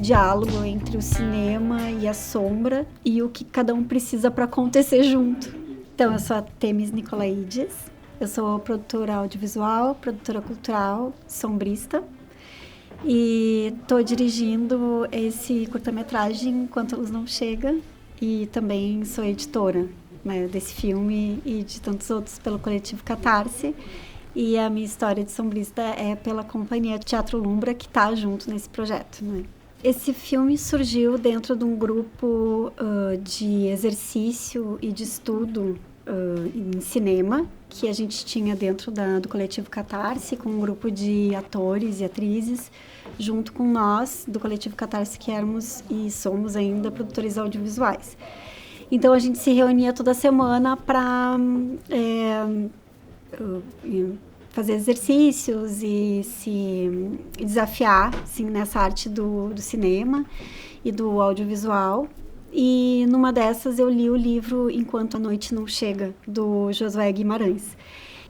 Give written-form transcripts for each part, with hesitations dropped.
diálogo entre o cinema e a sombra e o que cada um precisa para acontecer junto. Então, eu sou a Temis Nicolaides, eu sou produtora audiovisual, produtora cultural, sombrista, e estou dirigindo esse curta-metragem Enquanto a Luz Não Chega, e também sou editora, né, desse filme e de tantos outros pelo coletivo Catarse. E a minha história de sombrista é pela companhia Teatro Lumbra, que está junto nesse projeto, né? Esse filme surgiu dentro de um grupo de exercício e de estudo em cinema, que a gente tinha dentro do coletivo Catarse, com um grupo de atores e atrizes, junto com nós, do coletivo Catarse, que éramos e somos ainda produtores audiovisuais. Então, a gente se reunia toda semana para fazer exercícios e se desafiar, assim, nessa arte do cinema e do audiovisual. E numa dessas eu li o livro Enquanto a Noite Não Chega, do Josué Guimarães.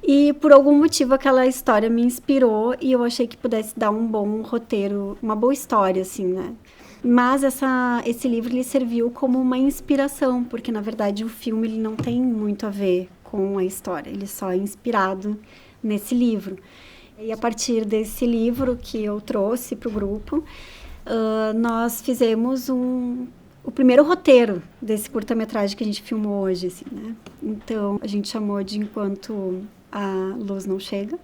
E por algum motivo aquela história me inspirou e eu achei que pudesse dar um bom roteiro, uma boa história, assim, né? Mas esse livro ele serviu como uma inspiração, porque na verdade o filme ele não tem muito a ver com a história, ele só é inspirado nesse livro. E a partir desse livro que eu trouxe para o grupo, nós fizemos o primeiro roteiro desse curta-metragem que a gente filmou hoje, assim, né? Então, a gente chamou de Enquanto a Luz Não Chega,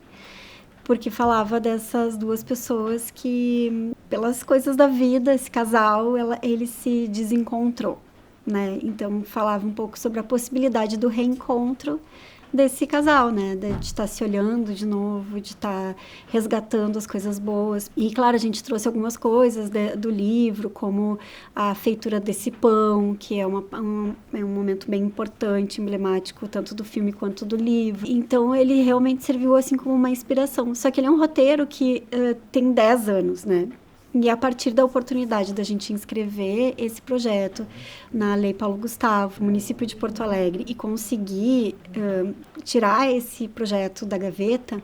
porque falava dessas duas pessoas que, pelas coisas da vida, esse casal, ele se desencontrou, né? Então, falava um pouco sobre a possibilidade do reencontro desse casal, né? De estar se olhando de novo, de estar resgatando as coisas boas. E, claro, a gente trouxe algumas coisas do livro, como a feitura desse pão, que é um momento bem importante, emblemático, tanto do filme quanto do livro. Então, ele realmente serviu, assim, como uma inspiração. Só que ele é um roteiro que tem 10 anos, né? E a partir da oportunidade da gente inscrever esse projeto na Lei Paulo Gustavo, município de Porto Alegre, e conseguir tirar esse projeto da gaveta,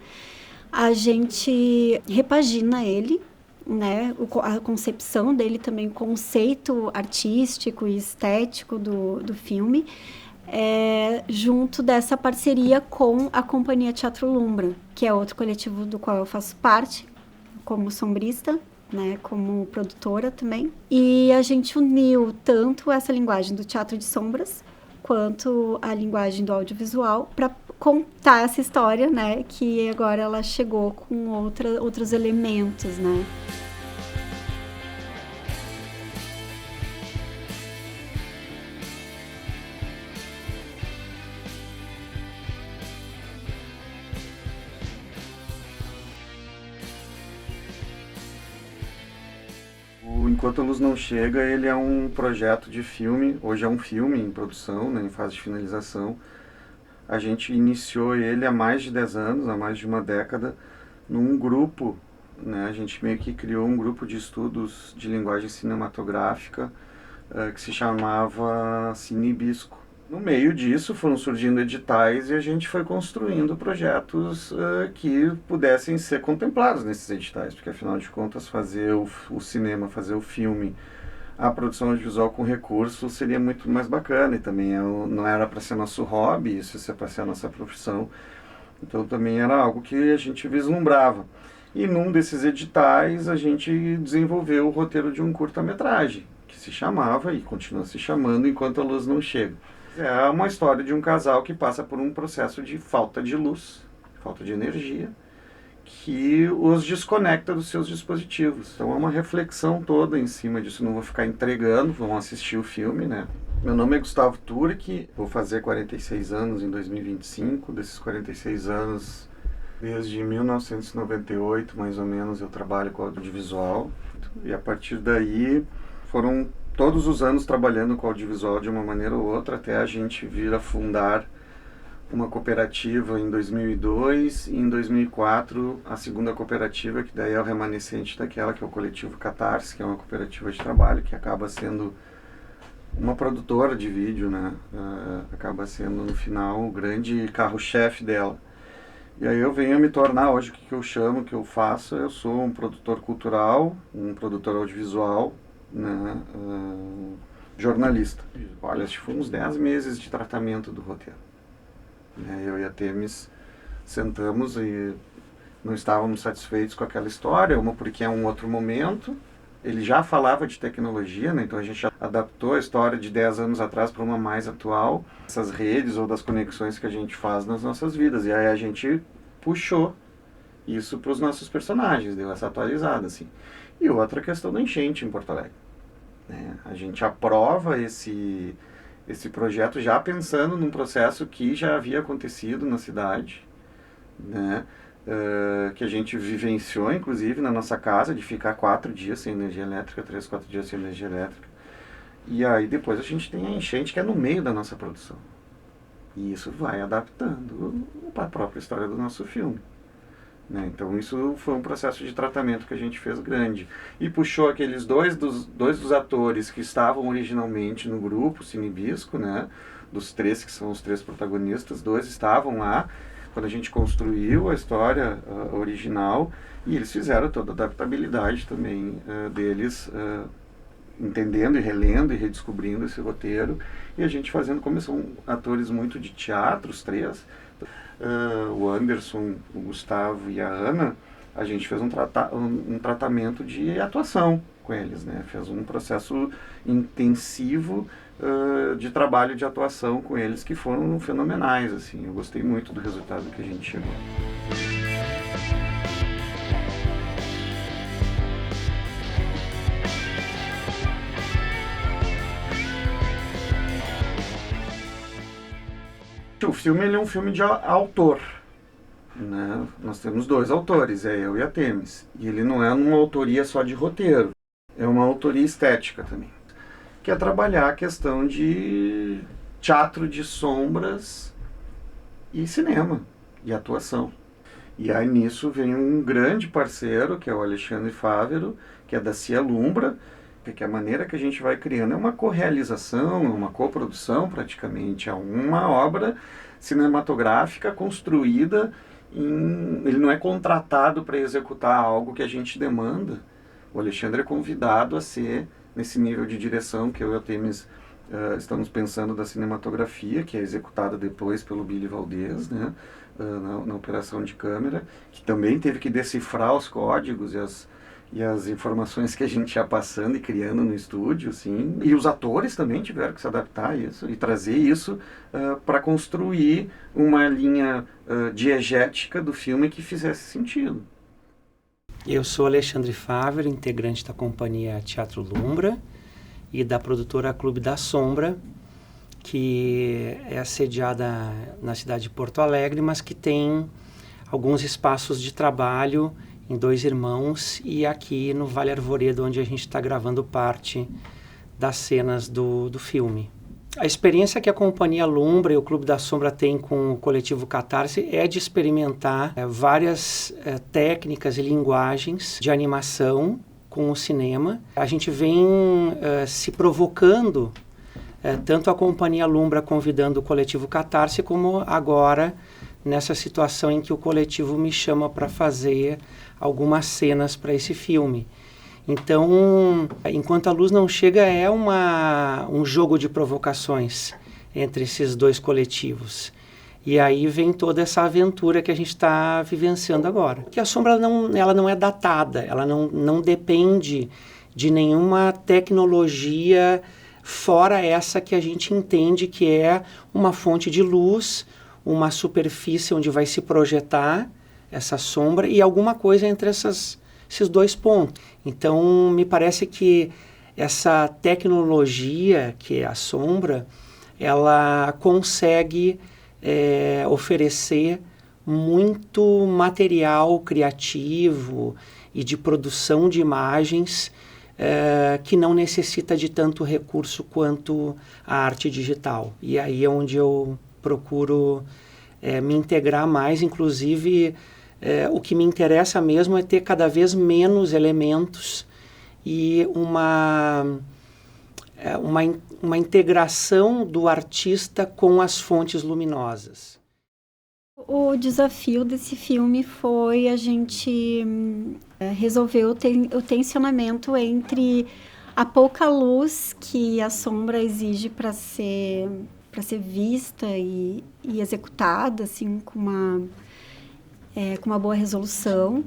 a gente repagina ele, né? A concepção dele também, o conceito artístico e estético do filme, junto dessa parceria com a Companhia Teatro Lumbra, que é outro coletivo do qual eu faço parte, como sombrista, né, como produtora também. E a gente uniu tanto essa linguagem do teatro de sombras quanto a linguagem do audiovisual para contar essa história, né, que agora ela chegou com outros elementos, né. Enquanto a Luz Não Chega, ele é um projeto de filme, hoje é um filme em produção, né, em fase de finalização. A gente iniciou ele há mais de 10 anos, há mais de uma década, num grupo, né, a gente meio que criou um grupo de estudos de linguagem cinematográfica que se chamava Cine Hibisco. No meio disso foram surgindo editais e a gente foi construindo projetos que pudessem ser contemplados nesses editais, porque afinal de contas fazer o cinema, fazer o filme, a produção audiovisual com recurso seria muito mais bacana e também não era para ser nosso hobby, isso é para ser a nossa profissão, então também era algo que a gente vislumbrava. E num desses editais a gente desenvolveu o roteiro de um curta-metragem, que se chamava e continua se chamando Enquanto a Luz Não Chega. É uma história de um casal que passa por um processo de falta de luz, falta de energia, que os desconecta dos seus dispositivos. Então é uma reflexão toda em cima disso. Não vou ficar entregando, vão assistir o filme, né? Meu nome é Gustavo Turk, vou fazer 46 anos em 2025. Desses 46 anos, desde 1998, mais ou menos, eu trabalho com audiovisual. E a partir daí foram todos os anos trabalhando com audiovisual de uma maneira ou outra, até a gente vir a fundar uma cooperativa em 2002 e em 2004 a segunda cooperativa, que daí é o remanescente daquela, que é o coletivo Catarse, que é uma cooperativa de trabalho que acaba sendo uma produtora de vídeo, né? Acaba sendo no final o grande carro-chefe dela. E aí eu venho a me tornar hoje o que eu chamo, o que eu faço. Eu sou um produtor cultural, um produtor audiovisual, né, jornalista. Olha, acho que foi uns 10 meses de tratamento do roteiro. Eu e a Temis sentamos e não estávamos satisfeitos com aquela história, uma porque é um outro momento. Ele já falava de tecnologia, né? Então a gente já adaptou a história de 10 anos atrás para uma mais atual, essas redes ou das conexões que a gente faz nas nossas vidas. E aí a gente puxou isso para os nossos personagens, deu essa atualizada, assim. E outra questão da enchente em Porto Alegre, né? A gente aprova esse projeto já pensando num processo que já havia acontecido na cidade, né? Que a gente vivenciou, inclusive, na nossa casa, de ficar 4 dias sem energia elétrica, 3, 4 dias sem energia elétrica. E aí depois a gente tem a enchente que é no meio da nossa produção. E isso vai adaptando para a própria história do nosso filme, né? Então isso foi um processo de tratamento que a gente fez grande. E puxou aqueles dois dos atores que estavam originalmente no grupo Cinebisco, né? Dos 3 que são os 3 protagonistas, 2 estavam lá quando a gente construiu a história original, e eles fizeram toda a adaptabilidade também deles, entendendo e relendo e redescobrindo esse roteiro, e a gente fazendo, como são atores muito de teatro, os 3, o Anderson, o Gustavo e a Ana, a gente fez um tratamento de atuação com eles, né? Fez um processo intensivo de trabalho de atuação com eles que foram fenomenais, assim. Eu gostei muito do resultado que a gente chegou. O filme ele é um filme de autor, né? Nós temos 2 autores, é eu e a Temis. E ele não é uma autoria só de roteiro, é uma autoria estética também, que é trabalhar a questão de teatro de sombras e cinema, e atuação. E aí nisso vem um grande parceiro, que é o Alexandre Fávero, que é da Cia Lumbra, que a maneira que a gente vai criando é uma correalização, é uma coprodução praticamente, é uma obra cinematográfica construída ele não é contratado para executar algo que a gente demanda. O Alexandre é convidado a ser nesse nível de direção que eu e a Temis estamos pensando da cinematografia, que é executada depois pelo Billy Valdez, né, na operação de câmera, que também teve que decifrar os códigos e as informações que a gente ia passando e criando no estúdio, assim. E os atores também tiveram que se adaptar a isso e trazer isso para construir uma linha diegética do filme que fizesse sentido. Eu sou Alexandre Fávero, integrante da companhia Teatro Lumbra e da produtora Clube da Sombra, que é sediada na cidade de Porto Alegre, mas que tem alguns espaços de trabalho em Dois Irmãos e aqui no Vale Arvoredo, onde a gente está gravando parte das cenas do filme. A experiência que a Companhia Lumbra e o Clube da Sombra têm com o coletivo Catarse é de experimentar várias técnicas e linguagens de animação com o cinema. A gente vem se provocando, tanto a Companhia Lumbra convidando o coletivo Catarse, como agora nessa situação em que o coletivo me chama para fazer algumas cenas para esse filme. Então, Enquanto a Luz Não Chega é um jogo de provocações entre esses dois coletivos. E aí vem toda essa aventura que a gente está vivenciando agora. Que a sombra ela não é datada, ela não depende de nenhuma tecnologia fora essa que a gente entende que é uma fonte de luz, uma superfície onde vai se projetar essa sombra e alguma coisa entre esses dois pontos. Então, me parece que essa tecnologia, que é a sombra, ela consegue oferecer muito material criativo e de produção de imagens que não necessita de tanto recurso quanto a arte digital. E aí é onde eu procuro me integrar mais, inclusive o que me interessa mesmo é ter cada vez menos elementos e uma integração do artista com as fontes luminosas. O desafio desse filme foi a gente resolver o tensionamento entre a pouca luz que a sombra exige para ser vista e executada, assim, com uma boa resolução,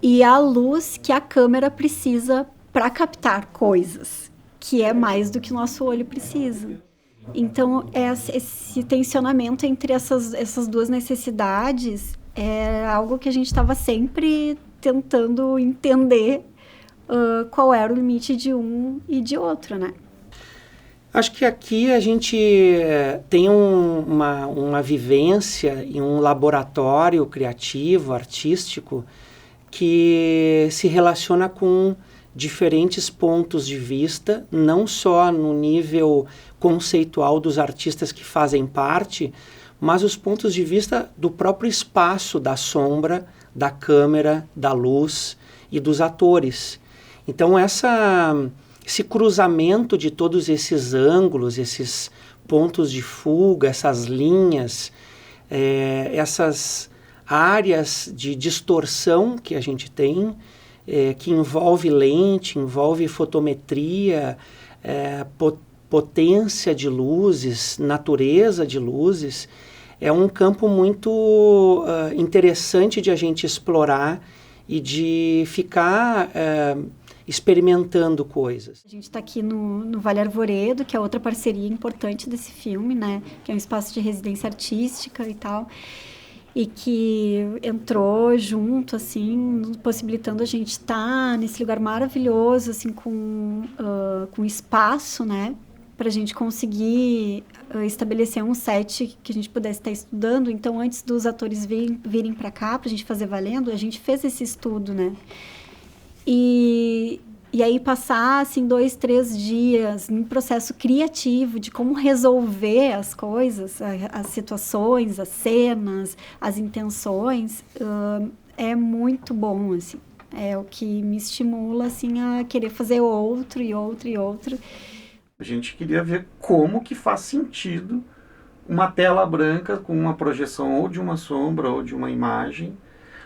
e a luz que a câmera precisa para captar coisas, que é mais do que o nosso olho precisa. Então, esse tensionamento entre essas duas necessidades é algo que a gente estava sempre tentando entender qual era o limite de um e de outro, né? Acho que aqui a gente tem uma vivência em um laboratório criativo, artístico, que se relaciona com diferentes pontos de vista, não só no nível conceitual dos artistas que fazem parte, mas os pontos de vista do próprio espaço da sombra, da câmera, da luz e dos atores. Então esse cruzamento de todos esses ângulos, esses pontos de fuga, essas linhas, essas áreas de distorção que a gente tem, que envolve lente, envolve fotometria, potência de luzes, natureza de luzes, é um campo muito interessante de a gente explorar e de ficar experimentando coisas. A gente está aqui no Vale Arvoredo, que é outra parceria importante desse filme, né? Que é um espaço de residência artística e tal, e que entrou junto, assim, possibilitando a gente estar nesse lugar maravilhoso, assim, com espaço, né? Para a gente conseguir estabelecer um set que a gente pudesse estar estudando. Então, antes dos atores virem para cá, para a gente fazer valendo, a gente fez esse estudo, né? E aí passar, assim, 2, 3 dias em processo criativo de como resolver as coisas, as situações, as cenas, as intenções, é muito bom, assim. É o que me estimula, assim, a querer fazer outro e outro e outro. A gente queria ver como que faz sentido uma tela branca com uma projeção ou de uma sombra ou de uma imagem,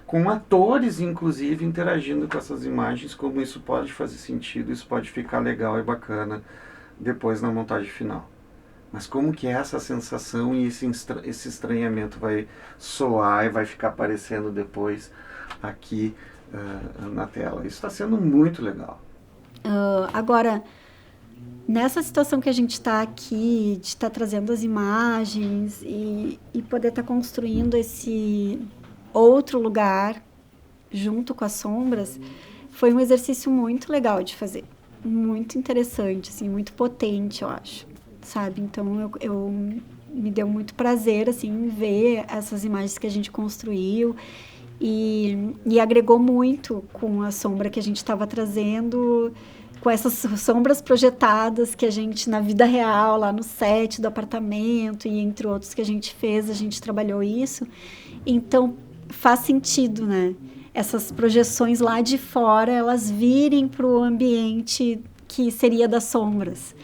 com atores, inclusive, interagindo com essas imagens, como isso pode fazer sentido, isso pode ficar legal e bacana depois na montagem final. Mas como que essa sensação e esse estranhamento vai soar e vai ficar aparecendo depois aqui na tela? Isso está sendo muito legal. Agora, nessa situação que a gente está aqui, de estar trazendo as imagens e poder estar construindo esse outro lugar junto com as sombras, foi um exercício muito legal de fazer, muito interessante, assim, muito potente, eu acho, sabe? Então eu me deu muito prazer, assim, ver essas imagens que a gente construiu e agregou muito com a sombra que a gente estava trazendo, com essas sombras projetadas que a gente, na vida real, lá no set do apartamento e entre outros que a gente fez, a gente trabalhou isso. Então, faz sentido, né? Essas projeções lá de fora, elas virem para o ambiente que seria das sombras.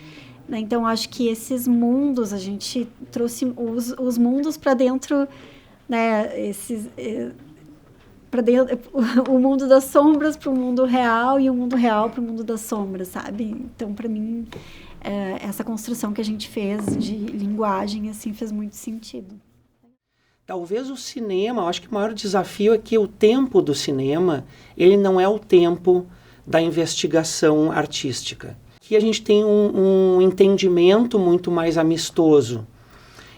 Né? Então, acho que esses mundos, a gente trouxe os mundos para dentro, né? Para dentro, o mundo das sombras para o mundo real e o mundo real para o mundo das sombras, sabe? Então, para mim, essa construção que a gente fez de linguagem, assim, fez muito sentido. Talvez o cinema, eu acho que o maior desafio é que o tempo do cinema, ele não é o tempo da investigação artística. Aqui a gente tem um entendimento muito mais amistoso.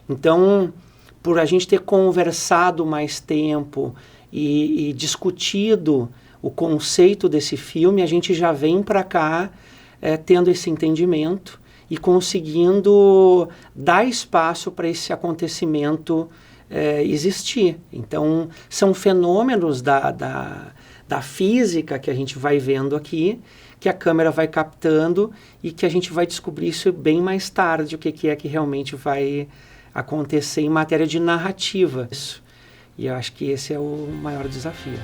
Então, por a gente ter conversado mais tempo e discutido o conceito desse filme, a gente já vem para cá tendo esse entendimento e conseguindo dar espaço para esse acontecimento existir. Então, são fenômenos da física que a gente vai vendo aqui, que a câmera vai captando e que a gente vai descobrir isso bem mais tarde, o que é que realmente vai acontecer em matéria de narrativa. E eu acho que esse é o maior desafio.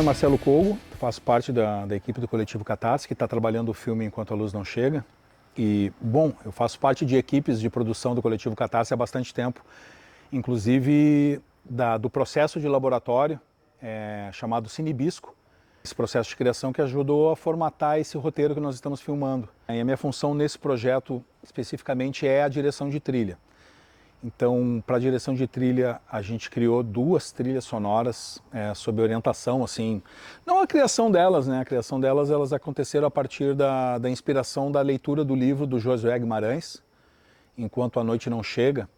nome é Marcelo Cogo, faço parte da equipe do Coletivo Catarse, que está trabalhando o filme Enquanto a Luz Não Chega. E, bom, eu faço parte de equipes de produção do Coletivo Catarse há bastante tempo, inclusive do processo de laboratório chamado Cinebisco, esse processo de criação que ajudou a formatar esse roteiro que nós estamos filmando. E a minha função nesse projeto, especificamente, é a direção de trilha. Então, para a direção de trilha, a gente criou 2 trilhas sonoras sob orientação, assim, não a criação delas, né? A criação delas, elas aconteceram a partir da inspiração da leitura do livro do Josué Guimarães, Enquanto a Noite Não Chega,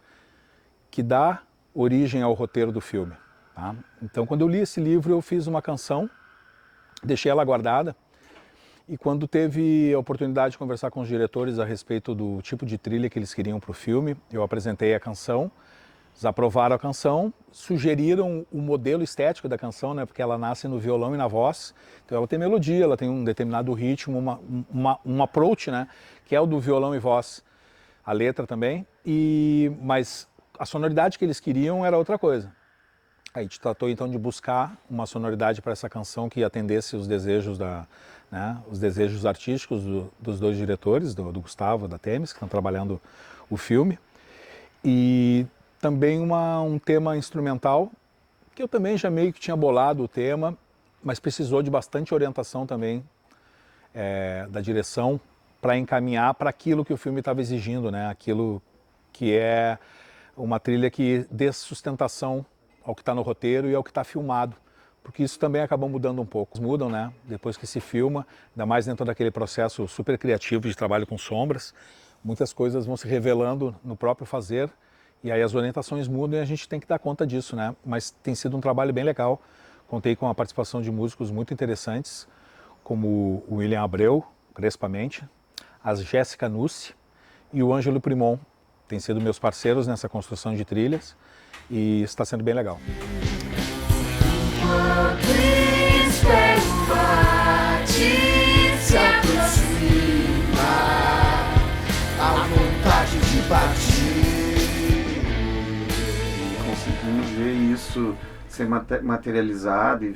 que dá origem ao roteiro do filme. Tá? Então, quando eu li esse livro, eu fiz uma canção, deixei ela guardada, e quando teve a oportunidade de conversar com os diretores a respeito do tipo de trilha que eles queriam para o filme, eu apresentei a canção, eles aprovaram a canção, sugeriram o modelo estético da canção, né, porque ela nasce no violão e na voz, então ela tem melodia, ela tem um determinado ritmo, um approach, né, que é o do violão e voz, a letra também, mas a sonoridade que eles queriam era outra coisa. A gente tratou então de buscar uma sonoridade para essa canção que atendesse os desejos os desejos artísticos dos 2 diretores, do Gustavo e da Temis, que estão trabalhando o filme. E também um tema instrumental, que eu também já meio que tinha bolado o tema, mas precisou de bastante orientação também da direção para encaminhar para aquilo que o filme estava exigindo, né? Aquilo que é uma trilha que dê sustentação ao que está no roteiro e ao que está filmado, porque isso também acaba mudando um pouco. Mudam, né? Depois que se filma, ainda mais dentro daquele processo super criativo de trabalho com sombras, muitas coisas vão se revelando no próprio fazer, e aí as orientações mudam e a gente tem que dar conta disso, né? Mas tem sido um trabalho bem legal. Contei com a participação de músicos muito interessantes, como o William Abreu, Crespamente, a Jéssica Nussi e o Ângelo Primon. Têm sido meus parceiros nessa construção de trilhas, e está sendo bem legal. Se aproxima, a vontade de partir. Conseguimos ver isso ser materializado e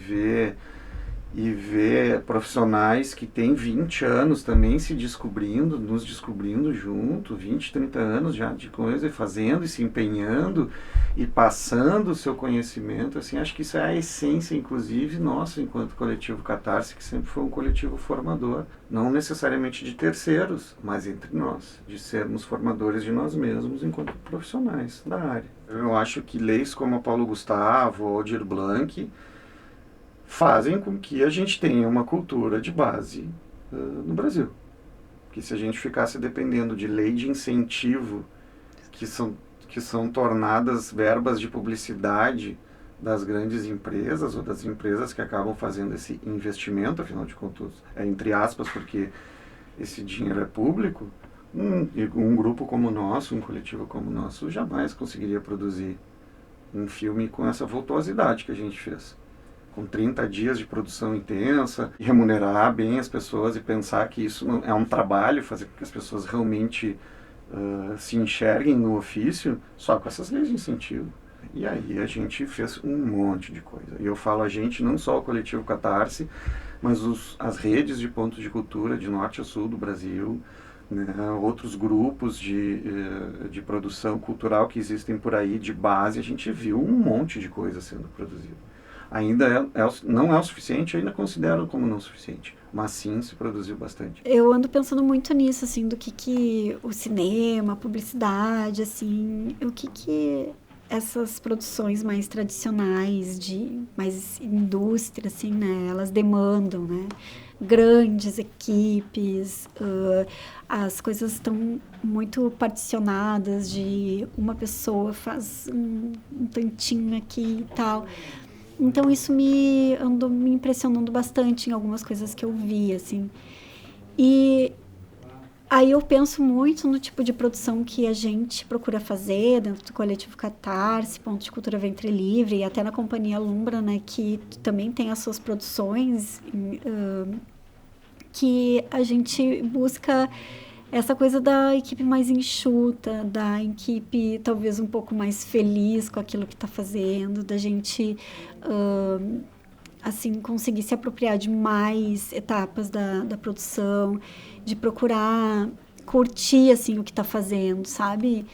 ver profissionais que têm 20 anos também se descobrindo, nos descobrindo junto, 20, 30 anos já de coisa, e fazendo e se empenhando e passando o seu conhecimento. Assim, acho que isso é a essência, inclusive, nossa, enquanto coletivo Catarse, que sempre foi um coletivo formador, não necessariamente de terceiros, mas entre nós, de sermos formadores de nós mesmos enquanto profissionais da área. Eu acho que leis como a Paulo Gustavo, Aldir Blanc, fazem com que a gente tenha uma cultura de base no Brasil. Que se a gente ficasse dependendo de lei de incentivo, que são tornadas verbas de publicidade das grandes empresas ou das empresas que acabam fazendo esse investimento, afinal de contas, entre aspas, porque esse dinheiro é público, um grupo como o nosso, um coletivo como o nosso, jamais conseguiria produzir um filme com essa vultuosidade que a gente fez. Com 30 dias de produção intensa, e remunerar bem as pessoas e pensar que isso é um trabalho, fazer com que as pessoas realmente se enxerguem no ofício, só com essas leis de incentivo. E aí a gente fez um monte de coisa. E eu falo a gente, não só o Coletivo Catarse, mas as redes de pontos de cultura de norte a sul do Brasil, né, outros grupos de produção cultural que existem por aí, de base, a gente viu um monte de coisa sendo produzida. Ainda não é o suficiente, ainda considero como não suficiente, mas sim se produziu bastante. Eu ando pensando muito nisso, assim, do que o cinema, a publicidade, assim, o que essas produções mais tradicionais, mais indústria, assim, né, elas demandam, né, grandes equipes, as coisas estão muito particionadas, de uma pessoa faz um tantinho aqui e tal. Então isso andou me impressionando bastante em algumas coisas que eu vi, assim. E aí eu penso muito no tipo de produção que a gente procura fazer dentro do Coletivo Catarse, Ponto de Cultura Ventre Livre, e até na Companhia Lumbra, né, que também tem as suas produções, que a gente busca essa coisa da equipe mais enxuta, da equipe talvez um pouco mais feliz com aquilo que está fazendo, da gente assim, conseguir se apropriar de mais etapas da produção, de procurar curtir, assim, o que está fazendo, sabe?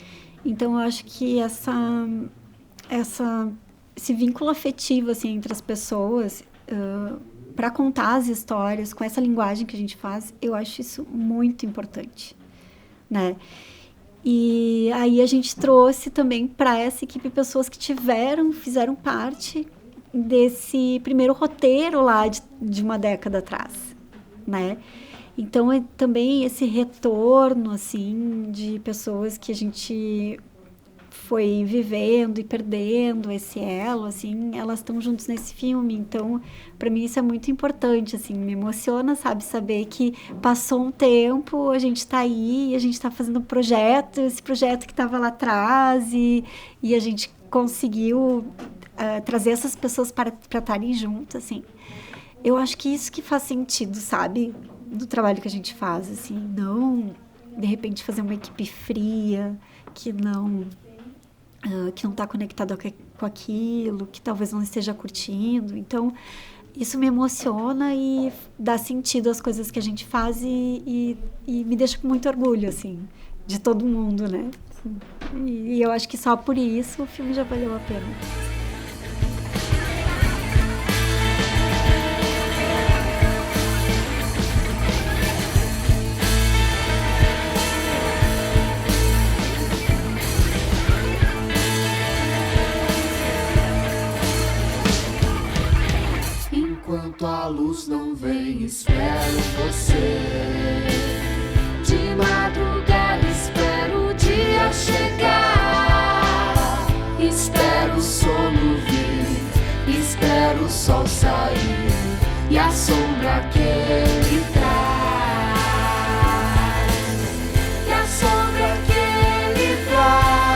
Então, eu acho que esse vínculo afetivo, assim, entre as pessoas, para contar as histórias com essa linguagem que a gente faz, eu acho isso muito importante, né? E aí a gente trouxe também para essa equipe pessoas que fizeram parte desse primeiro roteiro lá de uma década atrás, né? Então, também esse retorno, assim, de pessoas que a gente foi vivendo e perdendo esse elo, assim, elas estão juntos nesse filme. Então, para mim isso é muito importante, assim, me emociona, sabe, saber que passou um tempo, a gente está aí, a gente está fazendo um projeto, esse projeto que estava lá atrás e a gente conseguiu trazer essas pessoas para estarem juntas, assim. Eu acho que isso que faz sentido, sabe, do trabalho que a gente faz, assim, não, de repente, fazer uma equipe fria, que não está conectado com aquilo, que talvez não esteja curtindo. Então, isso me emociona e dá sentido às coisas que a gente faz e me deixa com muito orgulho, assim, de todo mundo, né? E eu acho que só por isso o filme já valeu a pena. Enquanto a luz não vem, espero você. De madrugada espero o dia chegar. Espero o sono vir, espero o sol sair e a sombra que ele traz. E a sombra que ele traz.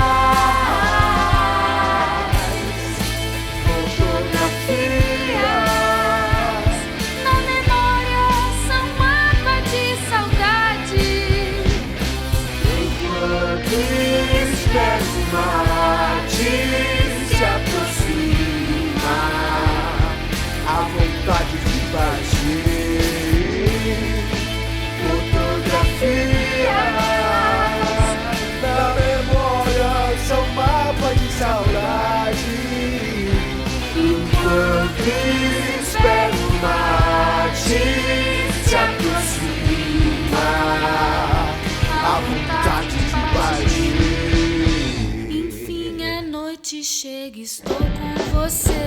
Fotografias na memória são mapa de saudade. Enquanto espero o mate se aproxima, a vontade de partir. Fotografias da memória são mapa de saudade. Enquanto espero o mate se aproxima, a vontade de partir. Enfim a noite chega, estou com você.